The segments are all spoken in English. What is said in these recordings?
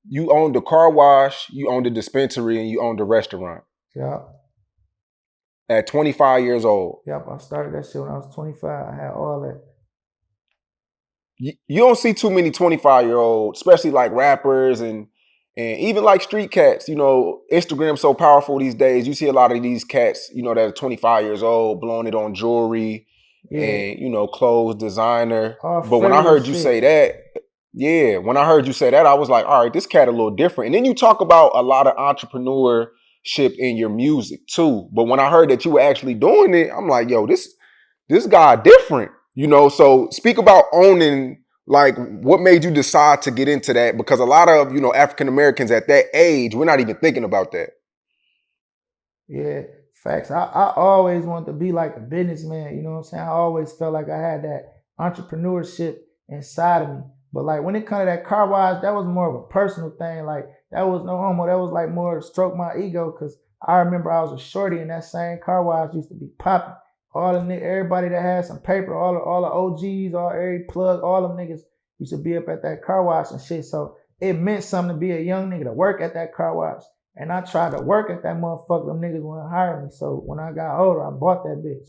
You owned the car wash, you owned the dispensary, and you owned the restaurant Yeah. at 25 years old. Yep. I started that shit when I was 25. I had all that. You don't see too many 25-year-olds, especially like rappers and even like street cats. You know, Instagram's so powerful these days. You see a lot of these cats, you know, that are 25 years old, blowing it on jewelry Yeah. and, you know, clothes, designer. All But when I heard frivolous you shit. say that, yeah, when I heard you say that, I was like, all right, this cat a little different. And then you talk about a lot of entrepreneurship in your music too. But when I heard that you were actually doing it, I'm like, yo, this guy different, you know. So speak about owning, like what made you decide to get into that? Because a lot of, you know, African Americans at that age, we're not even thinking about that. Yeah, facts. I always wanted to be like a businessman, you know what I'm saying? I always felt like I had that entrepreneurship inside of me. But like when it comes to that car wash, that was more of a personal thing. Like that was no homo. That was like more to stroke my ego because I remember I was a shorty and that same car wash used to be popping. Everybody that had some paper, all the OGs, all every plug, all them niggas used to be up at that car wash and shit. So it meant something to be a young nigga to work at that car wash. And I tried to work at that motherfucker. Them niggas wouldn't hire me. So when I got older, I bought that bitch.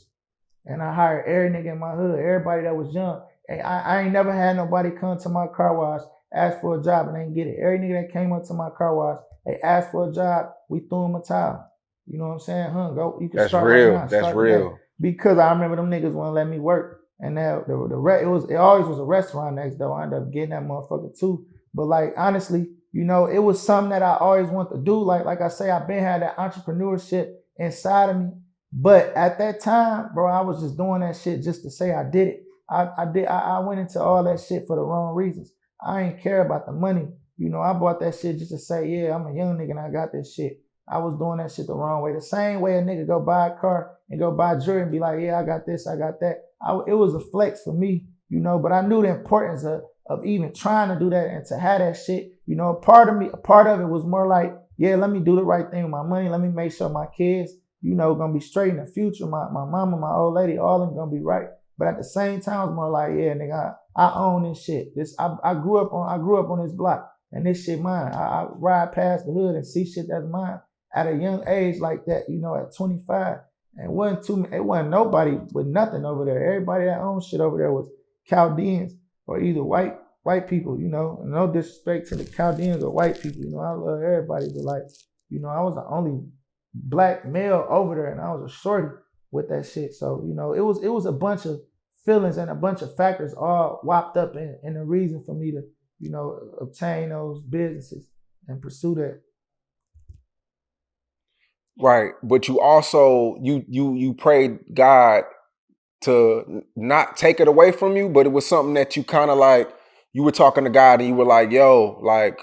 And I hired every nigga in my hood, everybody that was young. And I ain't never had nobody come to my car wash, ask for a job, and ain't get it. Every nigga that came up to my car wash, they asked for a job, we threw him a towel. You know what I'm saying? Go, you can That's start right real. now, That's start today. real. Because I remember them niggas wouldn't let me work. And now it always was a restaurant next door. I ended up getting that motherfucker too. But like honestly, you know, it was something that I always wanted to do. Like I say, I've been had that entrepreneurship inside of me. But at that time, bro, I was just doing that shit just to say I did it. I went into all that shit for the wrong reasons. I ain't care about the money. You know, I bought that shit just to say, yeah, I'm a young nigga and I got this shit. I was doing that shit the wrong way. The same way a nigga go buy a car and go buy jewelry and be like, yeah, I got this, I got that. It was a flex for me, you know, but I knew the importance of even trying to do that and to have that shit. You know, a part of it was more like, yeah, let me do the right thing with my money. Let me make sure my kids, you know, gonna be straight in the future. My mama, my old lady, all of them gonna be right. But at the same time, it's more like, yeah, nigga, I own this shit. I grew up on this block and this shit mine. I ride past the hood and see shit that's mine at a young age like that, you know, at 25. And it wasn't nobody with nothing over there. Everybody that owned shit over there was Chaldeans or either white people, you know. No disrespect to the Chaldeans or white people, you know. I love everybody, but like, you know, I was the only black male over there and I was a shorty with that shit. So, you know, it was a bunch of feelings and a bunch of factors all whopped up in a reason for me to, you know, obtain those businesses and pursue that. Right. But you also you prayed God to not take it away from you, but it was something that you kind of like, you were talking to God and you were like, yo, like,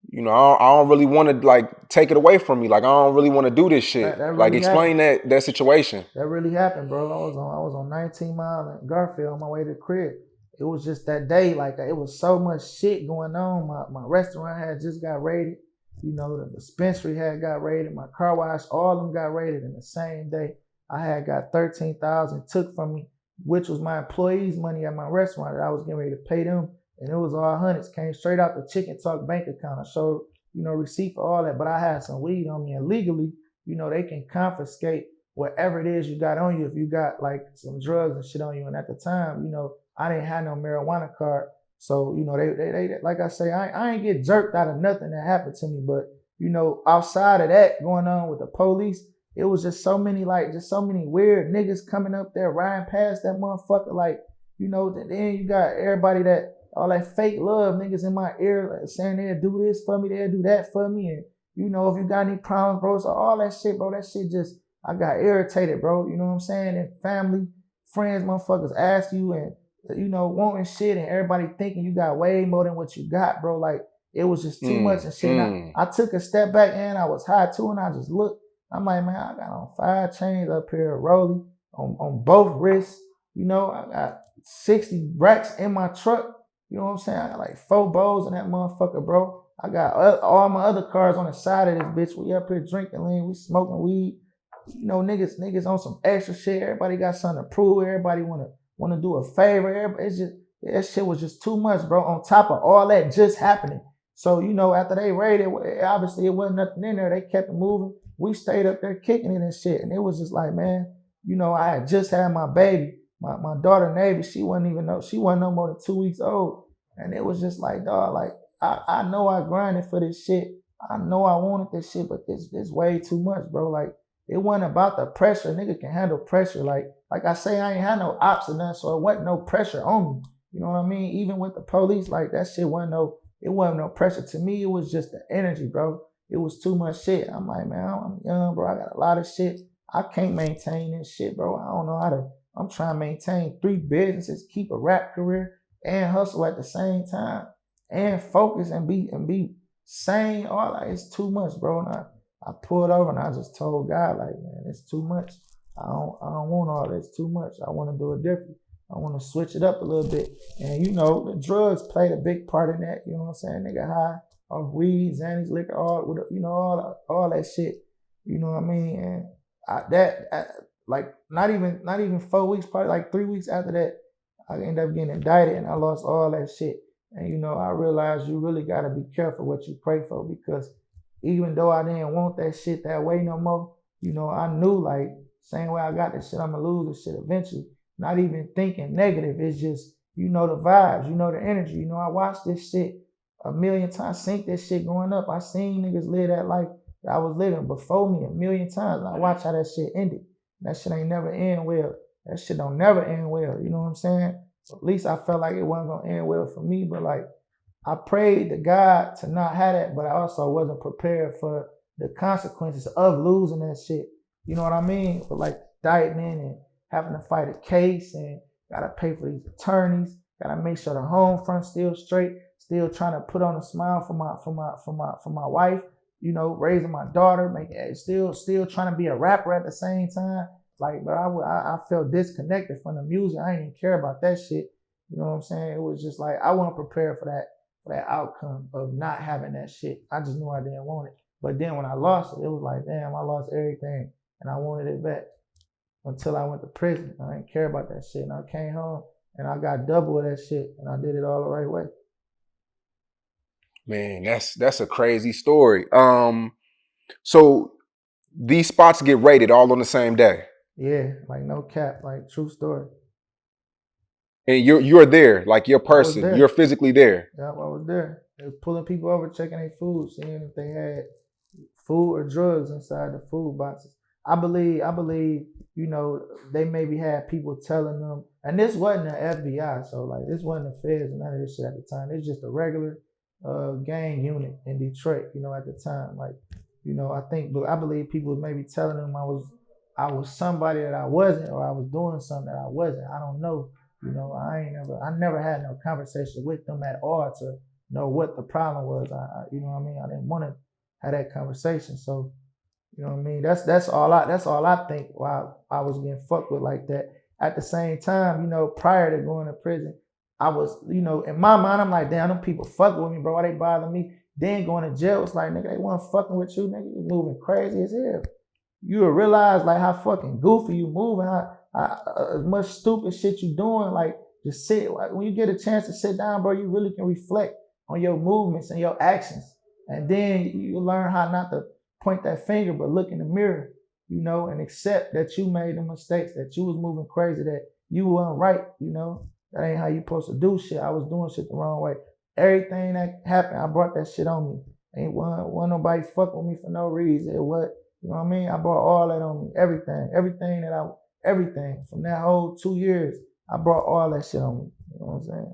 you know, I don't really want to like take it away from me. Like, I don't really want to do this shit. That Like, really happened. explain that situation. That really happened, bro. I was on 19 Mile in Garfield on my way to the crib. It was just that day, like it was so much shit going on. My restaurant had just got raided. You know, the dispensary had got raided. My car wash, all of them got raided in the same day. I had got 13,000 took from me, which was my employees' money at my restaurant that I was getting ready to pay them, and it was all hundreds. Came straight out the Chicken Talk bank account. I showed, you know, receipt for all that, but I had some weed on me, and legally, you know, they can confiscate whatever it is you got on you if you got like some drugs and shit on you. And at the time, you know, I didn't have no marijuana card. So, you know, they like I say, I ain't get jerked out of nothing that happened to me. But, you know, outside of that going on with the police, it was just so many weird niggas coming up there riding past that motherfucker. Like, you know, then you got everybody that, all that fake love niggas in my ear like, saying they'll do this for me, they'll do that for me. And, you know, if you got any problems, bro, so all that shit, bro, that shit just, I got irritated, bro. You know what I'm saying? And family, friends, motherfuckers ask you and, you know, wanting shit and everybody thinking you got way more than what you got, bro. Like, it was just too much and shit. And I took a step back and I was high too and I just looked. I'm like, man, I got on 5 chains up here, rolling on both wrists. You know, I got 60 racks in my truck. You know what I'm saying? I got like 4 bowls in that motherfucker, bro. I got all my other cars on the side of this bitch. We up here drinking lean, we smoking weed. niggas on some extra shit. Everybody got something to prove. Everybody wanna do a favor. Everybody, it's just that shit was just too much, bro. On top of all that just happening. So, after they raided, obviously it wasn't nothing in there. They kept it moving. We stayed up there kicking it and shit. And it was just like, man, I had just had my baby. My daughter Navy, she wasn't no more than 2 weeks old. And it was just like, dog, like I know I grinded for this shit. I know I wanted this shit, but this way too much, bro. Like it wasn't about the pressure. Nigga can handle pressure. Like I say, I ain't had no ops or nothing, so it wasn't no pressure on me. You know what I mean? Even with the police, like that shit wasn't no pressure to me. It was just the energy, bro. It was too much shit. I'm like, man, I'm young, bro. I got a lot of shit. I can't maintain this shit, bro. I don't know how to. I'm trying to maintain 3 businesses, keep a rap career, and hustle at the same time, and focus and be sane. All that, it's too much, bro. And I pulled over and I just told God, like, man, it's too much. I don't want all this. Too much. I want to do it different. I want to switch it up a little bit. And the drugs played a big part in that. You know what I'm saying? Nigga high off weed, Xannies, liquor, all that shit. You know what I mean? And like not even 4 weeks, probably like 3 weeks after that, I ended up getting indicted and I lost all that shit. And I realized you really gotta be careful what you pray for, because even though I didn't want that shit that way no more, I knew, like, same way I got this shit, I'ma lose this shit eventually. Not even thinking negative. It's just, the vibes, the energy. I watched this shit a million times, seen this shit growing up. I seen niggas live that life that I was living before me a million times. And I watched how that shit ended. That shit ain't never end well. That shit don't never end well. You know what I'm saying? So at least I felt like it wasn't gonna end well for me. But like, I prayed to God to not have that, but I also wasn't prepared for the consequences of losing that shit. You know what I mean? But like indictment and having to fight a case and gotta pay for these attorneys, gotta make sure the home front's still straight, still trying to put on a smile for my wife, raising my daughter, still trying to be a rapper at the same time. Like, but I felt disconnected from the music. I didn't even care about that shit. You know what I'm saying? It was just like I wasn't prepared for that outcome of not having that shit. I just knew I didn't want it. But then when I lost it, it was like, damn, I lost everything and I wanted it back. Until I went to prison. I didn't care about that shit. And I came home and I got double of that shit and I did it all the right way. Man, that's a crazy story. So these spots get raided all on the same day. Yeah, like no cap, like true story. And you're there, like your I was person, you're there. physically there. Yeah, I was there. They was pulling people over, checking their food, seeing if they had food or drugs inside the food boxes. I believe, they maybe had people telling them, and this wasn't the FBI, so like this wasn't the feds and none of this shit at the time. It's just a regular gang unit in Detroit, at the time. Like, I believe people was maybe telling them I was somebody that I wasn't, or I was doing something that I wasn't. I don't know. I never had no conversation with them at all to know what the problem was. I didn't want to have that conversation. So, you know what I mean? That's all I think while I was getting fucked with like that. At the same time, prior to going to prison, I was, in my mind, I'm like, damn, them people fucking with me, bro. Why they bother me? Then going to jail, it's like, nigga, they weren't fucking with you, nigga. You moving crazy as hell. You will realize like how fucking goofy you moving, how much stupid shit you doing. Like, just sit. Like, when you get a chance to sit down, bro, you really can reflect on your movements and your actions, and then you learn how not to point that finger, but look in the mirror, and accept that you made the mistakes, that you was moving crazy, that you weren't right. That ain't how you supposed to do shit. I was doing shit the wrong way. Everything that happened, I brought that shit on me. Ain't one nobody fuck with me for no reason. It what You know what I mean? I brought all that on me. Everything from that whole 2 years, I brought all that shit on me. You know what I'm saying?